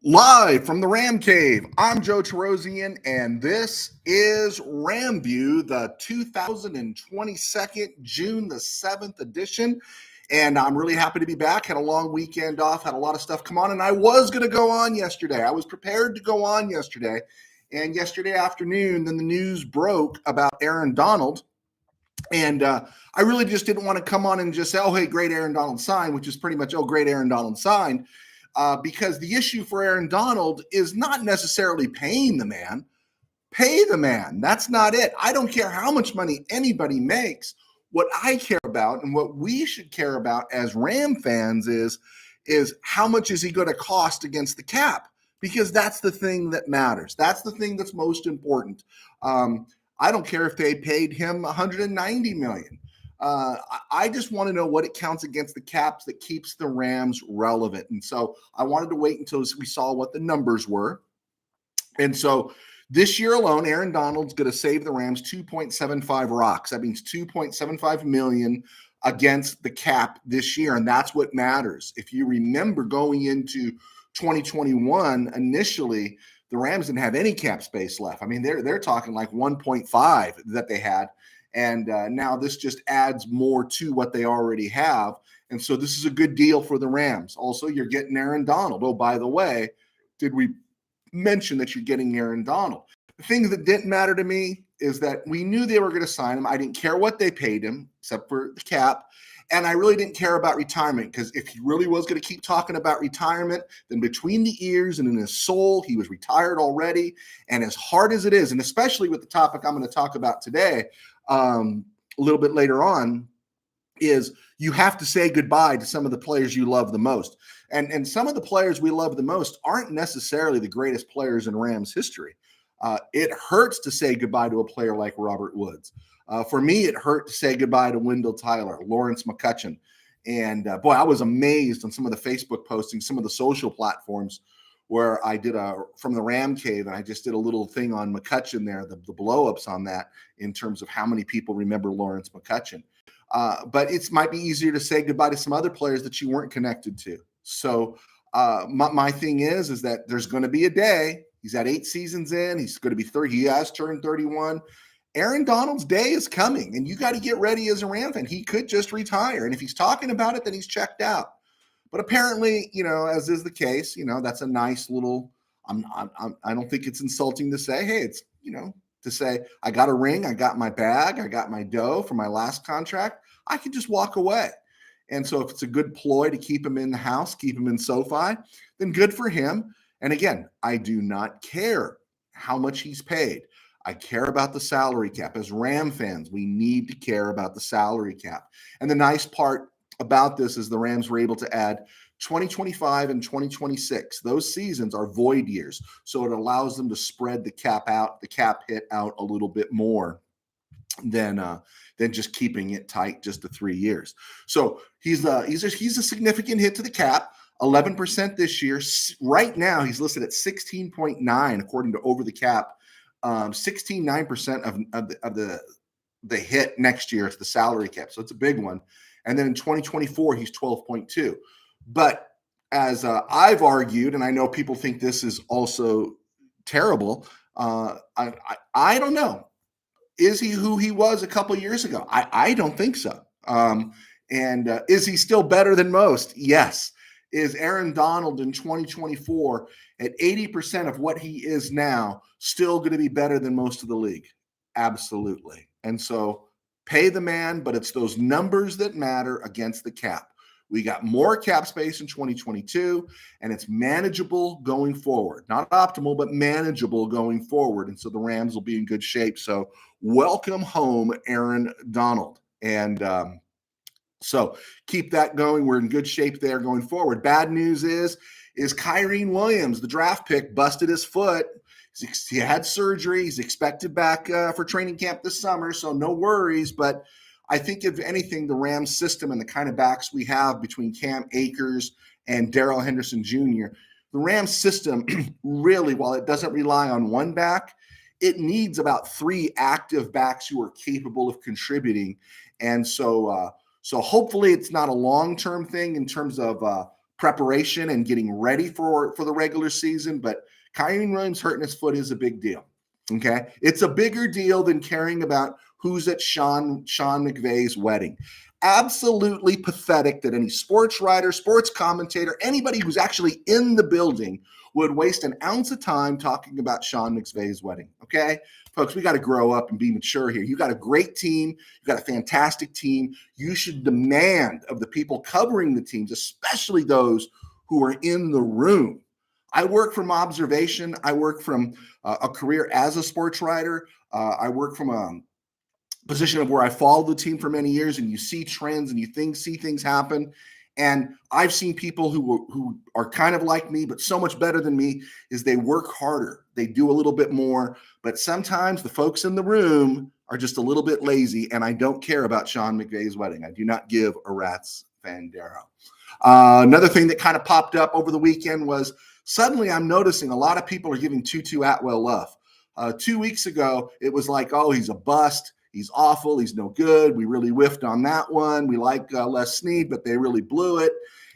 Live from the Ram Cave, I'm Joe Terosian, and this is RamView, the 2022 June the 7th edition. And I'm really happy to be back. Had a long weekend off, had a lot of stuff come on, and I was going to go on yesterday. I was prepared to go on yesterday. And yesterday afternoon, then the news broke about Aaron Donald. And I really just didn't want to come on and just say, oh, hey, great Aaron Donald signed, which is pretty much, oh, great Aaron Donald signed. Because the issue for Aaron Donald is not necessarily paying the man. Pay the man. That's not it. I don't care how much money anybody makes. What I care about and what we should care about as Ram fans is how much is he going to cost against the cap? Because that's the thing that matters. That's the thing that's most important. I don't care if they paid him $190 million. I just want to know what it counts against the caps that keeps the Rams relevant. And so I wanted to wait until we saw what the numbers were. And so this year alone, Aaron Donald's going to save the Rams 2.75 rocks. That means 2.75 million against the cap this year. And that's what matters. If you remember going into 2021, initially, the Rams didn't have any cap space left. I mean, they're talking like 1.5 that they had. And now this just adds more to what they already have. And so this is a good deal for the Rams. Also, you're getting Aaron Donald. Oh, by the way, did we mention that you're getting Aaron Donald? The thing that didn't matter to me is that we knew they were going to sign him. I didn't care what they paid him, except for the cap. And I really didn't care about retirement, because if he really was going to keep talking about retirement, then between the ears and in his soul, he was retired already. And as hard as it is, and especially with the topic I'm going to talk about today, a little bit later on, is you have to say goodbye to some of the players you love the most. And some of the players we love the most aren't necessarily the greatest players in Rams history. It hurts to say goodbye to a player like Robert Woods. For me, it hurt to say goodbye to Wendell Tyler, Lawrence McCutcheon. And boy, I was amazed on some of the Facebook postings, some of the social platforms where I did from the Ram Cave, and I just did a little thing on McCutcheon there, the blow-ups on that in terms of how many people remember Lawrence McCutcheon. But it might be easier to say goodbye to some other players that you weren't connected to. So my thing is that there's going to be a day. He's at 8 seasons in. He's going to be 30. He has turned 31. Aaron Donald's day is coming, and you got to get ready as a Ram fan. He could just retire, and if he's talking about it, then he's checked out. But apparently, as is the case, that's a nice little. I don't think it's insulting to say, hey, it's to say I got a ring, I got my bag, I got my dough for my last contract. I can just walk away. And so if it's a good ploy to keep him in the house, keep him in SoFi, then good for him. And again, I do not care how much he's paid. I care about the salary cap. As Ram fans, we need to care about the salary cap. And the nice part about this is the Rams were able to add 2025 and 2026. Those seasons are void years. So it allows them to spread the cap hit out a little bit more than just keeping it tight just to 3 years. So he's a significant hit to the cap. 11% this year. Right now, he's listed at 16.9 according to Over the Cap. 16.9% of the hit next year is the salary cap. So it's a big one. And then in 2024, he's 12.2. But as I've argued, and I know people think this is also terrible, I don't know. Is he who he was a couple of years ago? I don't think so. And is he still better than most? Yes. Is Aaron Donald in 2024 at 80% of what he is now still going to be better than most of the league? Absolutely. And so pay the man, but it's those numbers that matter against the cap. We got more cap space in 2022, and it's manageable going forward. Not optimal, but manageable going forward. And so the Rams will be in good shape. So welcome home, Aaron Donald. And so keep that going. We're in good shape there going forward. Bad news is Kyren Williams, the draft pick, busted his foot. He had surgery. He's expected back for training camp this summer, so no worries. But I think if anything, the Rams system and the kind of backs we have between Cam Akers and Darrell Henderson Jr., the Rams system really, while it doesn't rely on one back, it needs about 3 active backs who are capable of contributing. And so hopefully it's not a long-term thing in terms of preparation and getting ready for the regular season. But Kyren Williams hurting his foot is a big deal. Okay, it's a bigger deal than caring about who's at Sean McVay's wedding. Absolutely pathetic that any sports writer, sports commentator, anybody who's actually in the building would waste an ounce of time talking about Sean McVay's wedding. Okay, folks, we got to grow up and be mature here. You got a great team. You got a fantastic team. You should demand of the people covering the teams, especially those who are in the room. I work from observation. I work from a career as a sports writer. I work from a position of where I followed the team for many years, and you see trends and you see things happen. And I've seen people who are kind of like me, but so much better than me, is they work harder. They do a little bit more, but sometimes the folks in the room are just a little bit lazy, and I don't care about Sean McVay's wedding. I do not give a rat's fandero. Another thing that kind of popped up over the weekend was suddenly I'm noticing a lot of people are giving Tutu Atwell love. 2 weeks ago, it was like, oh, he's a bust. He's awful. He's no good. We really whiffed on that one. We like Les Snead, but they really blew it.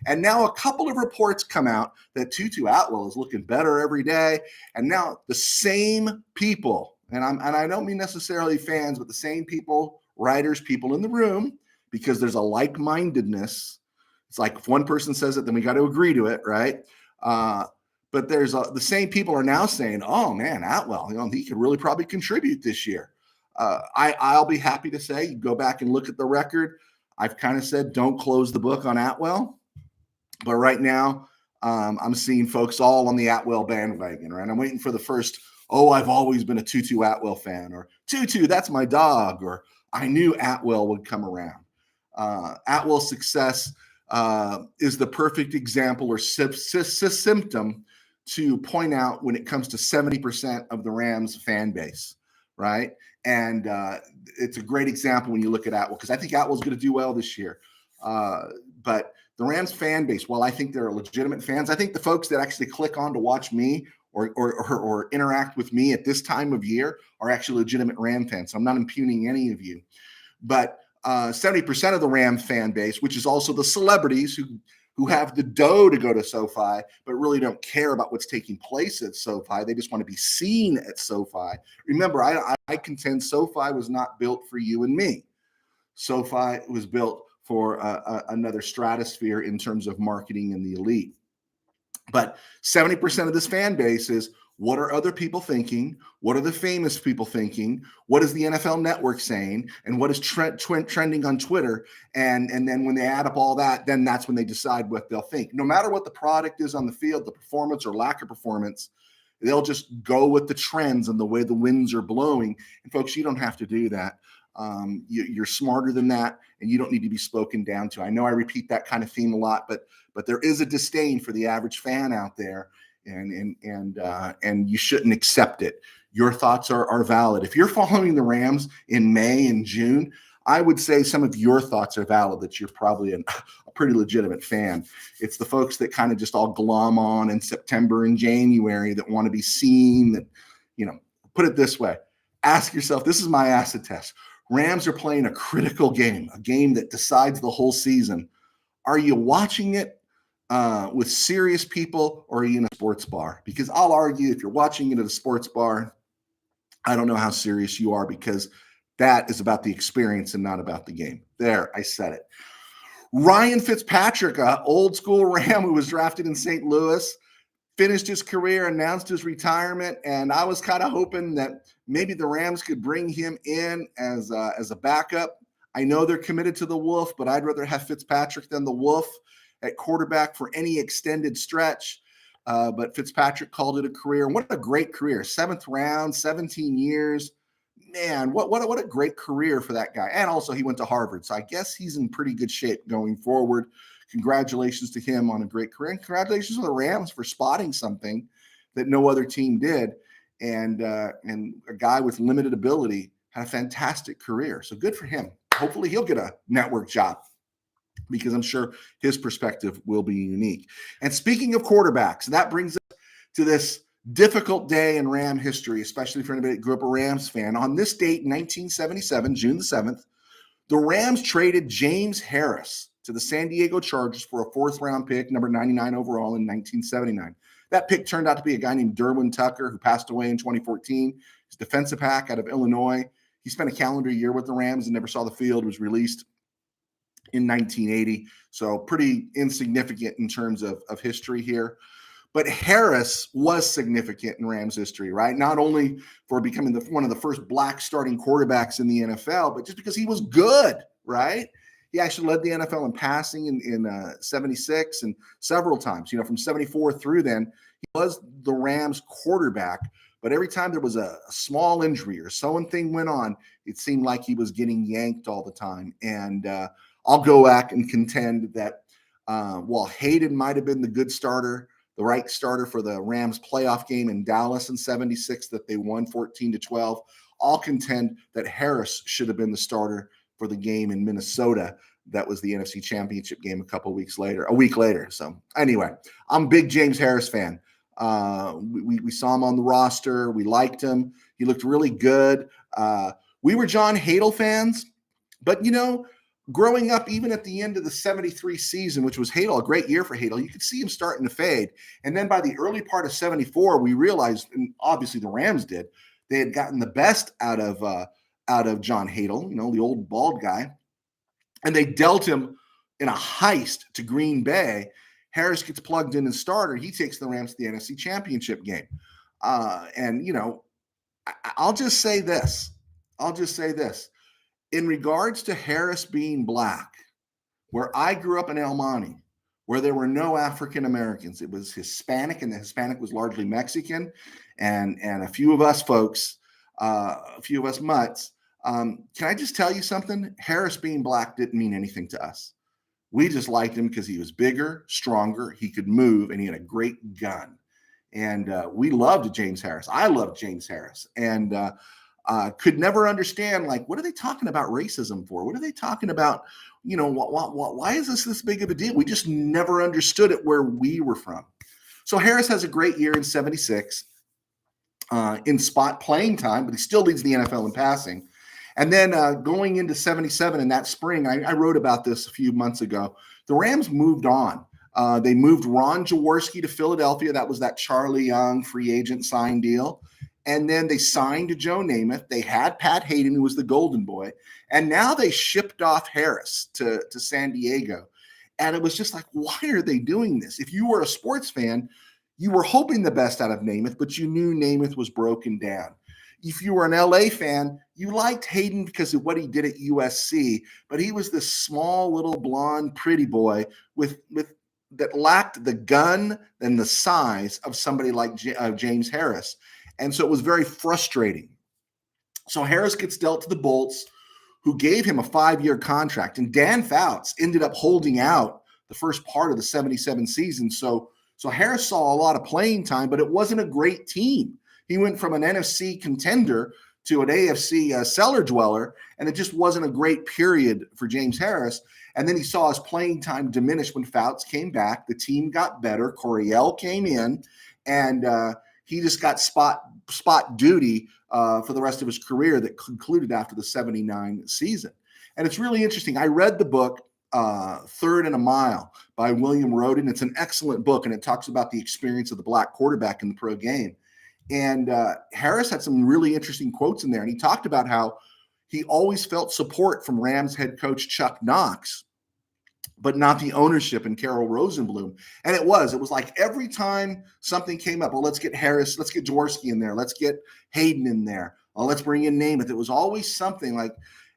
And now a couple of reports come out that Tutu Atwell is looking better every day. And now the same people, and I don't mean necessarily fans, but the same people, writers, people in the room, because there's a like-mindedness. It's like if one person says it, then we got to agree to it, right? But there's the same people are now saying, oh, man, Atwell, he could really probably contribute this year. I'll be happy to say, you go back and look at the record. I've kind of said, don't close the book on Atwell. But right now, I'm seeing folks all on the Atwell bandwagon, right? I'm waiting for the first, oh, I've always been a Tutu Atwell fan, or Tutu, that's my dog, or I knew Atwell would come around. Atwell's success is the perfect example or symptom to point out when it comes to 70% of the Rams fan base, right? And it's a great example when you look at Atwell, because I think Atwell's going to do well this year. But the Rams fan base, while I think they're legitimate fans, I think the folks that actually click on to watch me or interact with me at this time of year are actually legitimate Ram fans. So I'm not impugning any of you. But 70% of the Ram fan base, which is also the celebrities who have the dough to go to SoFi, but really don't care about what's taking place at SoFi. They just want to be seen at SoFi. Remember, I contend SoFi was not built for you and me. SoFi was built for another stratosphere in terms of marketing and the elite. But 70% of this fan base is, what are other people thinking? What are the famous people thinking? What is the NFL Network saying? And what is trending on Twitter? And then when they add up all that, then that's when they decide what they'll think. No matter what the product is on the field, the performance or lack of performance, they'll just go with the trends and the way the winds are blowing. And folks, you don't have to do that. You're smarter than that, and you don't need to be spoken down to. I know I repeat that kind of theme a lot, but there is a disdain for the average fan out there. And you shouldn't accept it. Your thoughts are valid. If you're following the Rams in May and June, I would say some of your thoughts are valid, that you're probably a pretty legitimate fan. It's the folks that kind of just all glom on in September and January that want to be seen, that, put it this way. Ask yourself, this is my acid test. Rams are playing a critical game, a game that decides the whole season. Are you watching it with serious people, or are you in a sports bar? Because I'll argue, if you're watching it at a sports bar, I don't know how serious you are, because that is about the experience and not about the game. There, I said it. Ryan Fitzpatrick, old school Ram who was drafted in St. Louis, finished his career, announced his retirement, and I was kind of hoping that maybe the Rams could bring him in as a backup. I know they're committed to the Wolf, but I'd rather have Fitzpatrick than the Wolf at quarterback for any extended stretch. But Fitzpatrick called it a career. What a great career. 7th round, 17 years. Man, what a great career for that guy. And also he went to Harvard. So I guess he's in pretty good shape going forward. Congratulations to him on a great career. And congratulations to the Rams for spotting something that no other team did. And a guy with limited ability had a fantastic career. So good for him. Hopefully he'll get a network job, because I'm sure his perspective will be unique. And speaking of quarterbacks, that brings us to this difficult day in Ram history, especially for anybody that grew up a Rams fan. On this date, 1977, June the 7th, the Rams traded James Harris to the San Diego Chargers for a fourth-round pick, number 99 overall in 1979. That pick turned out to be a guy named Derwin Tucker, who passed away in 2014. He's a defensive back out of Illinois. He spent a calendar year with the Rams and never saw the field, was released in 1980. So pretty insignificant in terms of history here. But Harris was significant in Rams history, right? Not only for becoming one of the first black starting quarterbacks in the NFL, but just because he was good, right? He actually led the NFL in passing in 76 and several times, from 74 through then. He was the Rams quarterback, but every time there was a small injury or something went on, it seemed like he was getting yanked all the time. And I'll go back and contend that while Hayden might have been the good starter, the right starter for the Rams playoff game in Dallas in 76 that they won 14-12, I'll contend that Harris should have been the starter for the game in Minnesota. That was the NFC Championship game a week later. So anyway, I'm a big James Harris fan. We saw him on the roster. We liked him. He looked really good. We were John Hadl fans, but growing up, even at the end of the 73 season, which was Hadl, a great year for Hadl, you could see him starting to fade. And then by the early part of 74, we realized, and obviously the Rams did, they had gotten the best out of John Hadl, the old bald guy, and they dealt him in a heist to Green Bay. Harris gets plugged in as starter. He takes the Rams to the NFC Championship game. I'll just say this. In regards to Harris being black, where I grew up in El Monte, where there were no African Americans, it was Hispanic, and the Hispanic was largely Mexican, and a few of us folks, a few of us mutts. Can I just tell you something? Harris being black didn't mean anything to us. We just liked him because he was bigger, stronger, he could move, and he had a great gun. And we loved James Harris. I loved James Harris. And could never understand, what are they talking about racism for? What are they talking about? Why is this big of a deal? We just never understood it where we were from. So Harris has a great year in 76 in spot playing time, but he still leads the NFL in passing. And then going into 77 in that spring, I wrote about this a few months ago. The Rams moved on. They moved Ron Jaworski to Philadelphia. That was that Charlie Young free agent sign deal. And then they signed Joe Namath. They had Pat Hayden, who was the golden boy. And now they shipped off Harris to San Diego. And it was just like, why are they doing this? If you were a sports fan, you were hoping the best out of Namath, but you knew Namath was broken down. If you were an LA fan, you liked Hayden because of what he did at USC, but he was this small little blonde pretty boy with that lacked the gun and the size of somebody like James Harris. And so it was very frustrating. So Harris gets dealt to the Bolts, who gave him a 5-year contract. And Dan Fouts ended up holding out the first part of the 77 season. So Harris saw a lot of playing time, but it wasn't a great team. He went from an NFC contender to an AFC cellar dweller, and it just wasn't a great period for James Harris. And then he saw his playing time diminish when Fouts came back. The team got better. Coryell came in, and he just got spot duty for the rest of his career that concluded after the 79 season. And it's really interesting. I read the book, Third and a Mile by William Roden. It's an excellent book, and it talks about the experience of the black quarterback in the pro game. And Harris had some really interesting quotes in there. And he talked about how he always felt support from Rams head coach Chuck Knox, but not the ownership and Carol Rosenblum. And it was like every time something came up, well, let's get Harris, let's get Jaworski in there, let's get Hayden in there, let's bring in Namath. It was always something like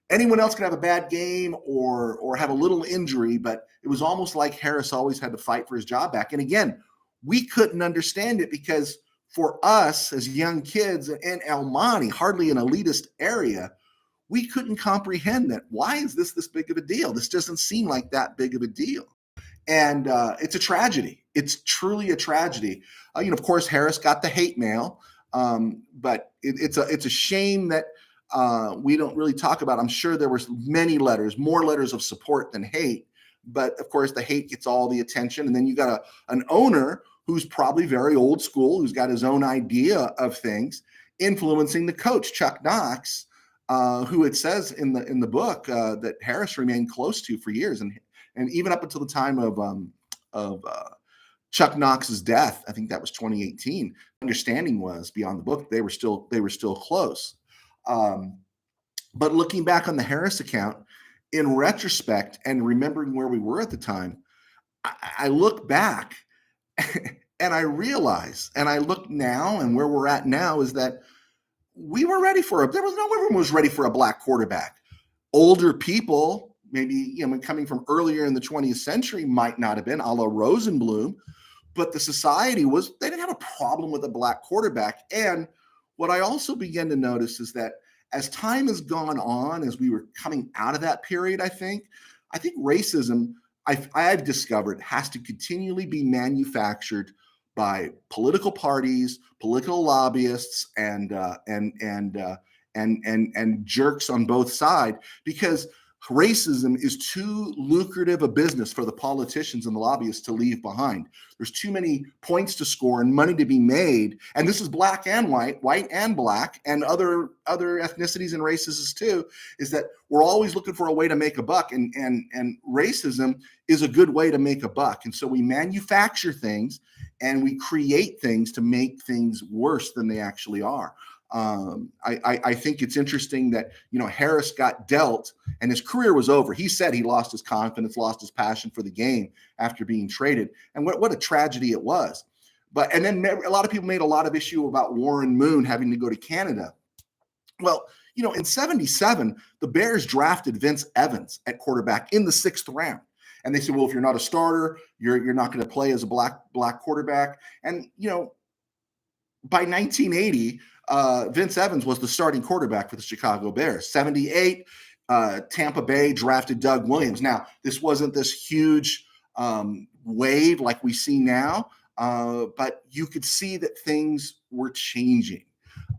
anyone else could have a bad game or have a little injury, but it was almost like Harris always had to fight for his job back. And again, we couldn't understand it because for us as young kids in El Monte, hardly an elitist area, we couldn't comprehend that. Why is this big of a deal? This doesn't seem like that big of a deal. And it's a tragedy. It's truly a tragedy. Of course, Harris got the hate mail, but it's a shame that we don't really talk about. I'm sure there were many letters, more letters of support than hate. But of course, the hate gets all the attention. And then you got an owner who's probably very old school, who's got his own idea of things, influencing the coach, Chuck Knox, who it says in the book that Harris remained close to for years. And and even up until the time of Chuck Knox's death, I think that was 2018. Understanding was beyond the book they were still close. Um, but looking back on the Harris account, in retrospect and remembering where we were at the time, I look back and I realize, and I look now, and where we're at now is that we were ready for there was no everyone was ready for a black quarterback. Older people, maybe coming from earlier in the 20th century, might not have been, a la Rosenblum, but the society they didn't have a problem with a black quarterback. And what I also began to notice is that as time has gone on, as we were coming out of that period, I think racism, I've discovered, has to continually be manufactured by political parties, political lobbyists, and jerks on both sides, because racism is too lucrative a business for the politicians and the lobbyists to leave behind. There's too many points to score and money to be made. And this is black and white and black, and other ethnicities and races too, is that we're always looking for a way to make a buck. And racism is a good way to make a buck. And so we manufacture things and we create things to make things worse than they actually are. I think it's interesting that, Harris got dealt and his career was over. He said he lost his confidence, lost his passion for the game after being traded. And what a tragedy it was. And then a lot of people made a lot of issue about Warren Moon having to go to Canada. Well, in 77, the Bears drafted Vince Evans at quarterback in the 6th round. And they said, well, if you're not a starter, you're not going to play as a black quarterback. And, by 1980, Vince Evans was the starting quarterback for the Chicago Bears. 78, Tampa Bay drafted Doug Williams. Now, this wasn't this huge wave like we see now, but you could see that things were changing.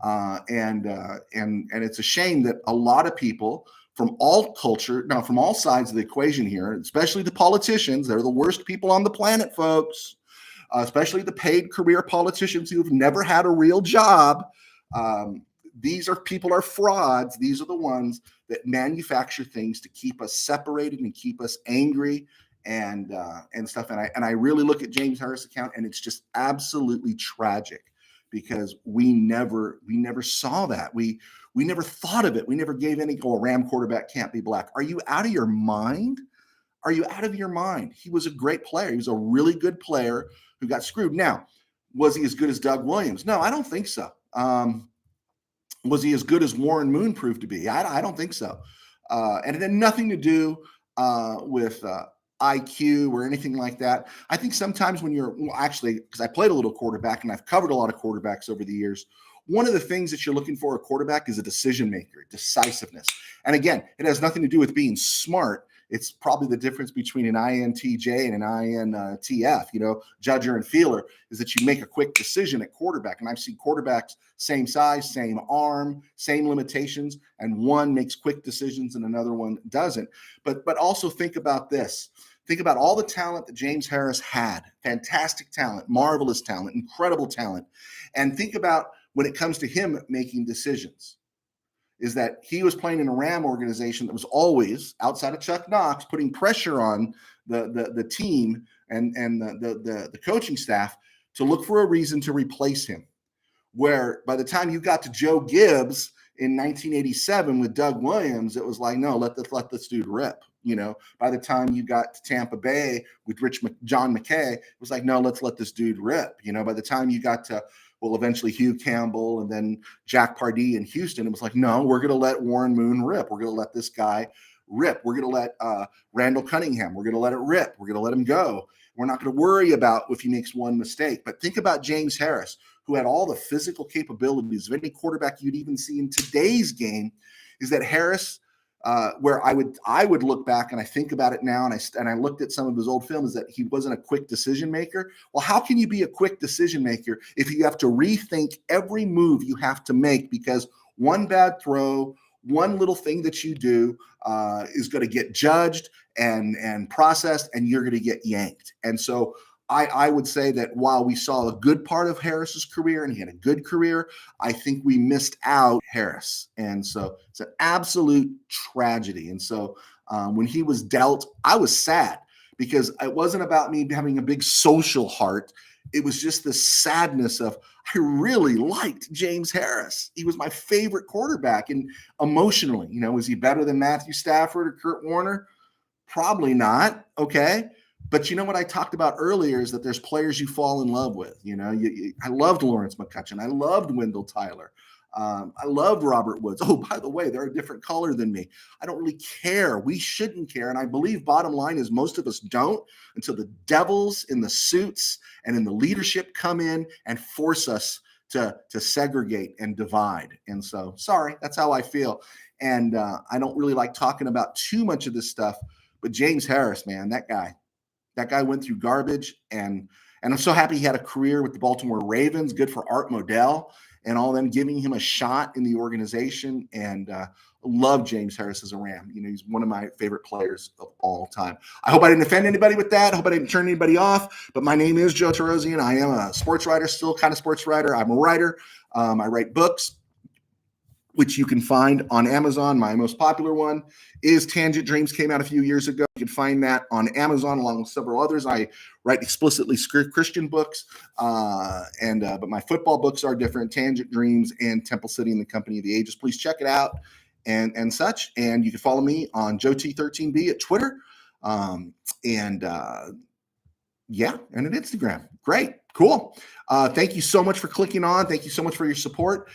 And it's a shame that a lot of people from all from all sides of the equation here, especially the politicians, they're the worst people on the planet, folks. Especially the paid career politicians who've never had a real job. These people are frauds. These are the ones that manufacture things to keep us separated and keep us angry and stuff. And I really look at James Harris' account, and it's just absolutely tragic, because we never saw that. We never thought of it. We never gave a Ram quarterback can't be black. Are you out of your mind? Are you out of your mind? He was a great player. He was a really good player who got screwed. Now, was he as good as Doug Williams? No, I don't think so. Was he as good as Warren Moon proved to be? I don't think so. And it had nothing to do with IQ or anything like that. I think sometimes when because I played a little quarterback and I've covered a lot of quarterbacks over the years, one of the things that you're looking for a quarterback is a decision maker, decisiveness. And again, it has nothing to do with being smart. It's probably the difference between an INTJ and an INTF, judger and feeler, is that you make a quick decision at quarterback. And I've seen quarterbacks same size, same arm, same limitations, and one makes quick decisions and another one doesn't. But also think about this. Think about all the talent that James Harris had. Fantastic talent, marvelous talent, incredible talent. And think about when it comes to him making decisions, is that he was playing in a Ram organization that was always, outside of Chuck Knox, putting pressure on the team and the coaching staff to look for a reason to replace him. Where by the time you got to Joe Gibbs in 1987 with Doug Williams, it was like, no, let this dude rip. By the time you got to Tampa Bay with John McKay, it was like, no, let's let this dude rip. By the time you got to eventually Hugh Campbell and then Jack Pardee in Houston, it was like, no, we're going to let Warren Moon rip. We're going to let this guy rip. We're going to let Randall Cunningham, we're going to let it rip. We're going to let him go. We're not going to worry about if he makes one mistake. But think about James Harris, who had all the physical capabilities of any quarterback you'd even see in today's game, is that Harris, where I would look back and I think about it now, and I looked at some of his old films, that he wasn't a quick decision maker. Well, how can you be a quick decision maker if you have to rethink every move you have to make, because one bad throw, one little thing that you do is going to get judged and processed, and you're going to get yanked. And so I would say that while we saw a good part of Harris's career and he had a good career, I think we missed out Harris. And so it's an absolute tragedy. And so when he was dealt, I was sad. because it wasn't about me having a big social heart. It was just the sadness of, I really liked James Harris. He was my favorite quarterback. And emotionally, was he better than Matthew Stafford or Kurt Warner? Probably not. Okay. But you know what I talked about earlier is that there's players you fall in love with. I loved Lawrence McCutcheon. I loved Wendell Tyler. I loved Robert Woods. Oh, by the way, they're a different color than me. I don't really care. We shouldn't care. And I believe bottom line is most of us don't until the devils in the suits and in the leadership come in and force us to segregate and divide. And so, sorry, that's how I feel. And I don't really like talking about too much of this stuff. But James Harris, man, that guy went through garbage. And I'm so happy he had a career with the Baltimore Ravens. Good for Art Modell and all them giving him a shot in the organization. And love James Harris as a Ram. He's one of my favorite players of all time. I hope I didn't offend anybody with that. I hope I didn't turn anybody off. But my name is Joe Tarosian. I am a sports writer, still kind of sports writer. I'm a writer. I write books, which you can find on Amazon. My most popular one is Tangent Dreams, came out a few years ago. You can find that on Amazon along with several others. I write explicitly Christian books, but my football books are different, Tangent Dreams and Temple City and the Company of the Ages. Please check it out and such. And you can follow me on JoeT13B at Twitter. And at Instagram. Great. Cool. Thank you so much for clicking on. Thank you so much for your support.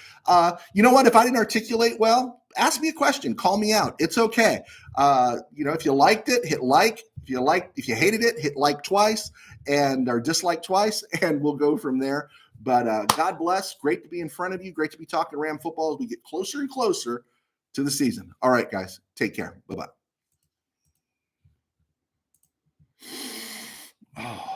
You know what? If I didn't articulate well, ask me a question. Call me out. It's okay. If you liked it, hit like. If you hated it, hit like twice or dislike twice, and we'll go from there. But God bless. Great to be in front of you. Great to be talking Ram football as we get closer and closer to the season. All right, guys. Take care. Bye-bye. Oh.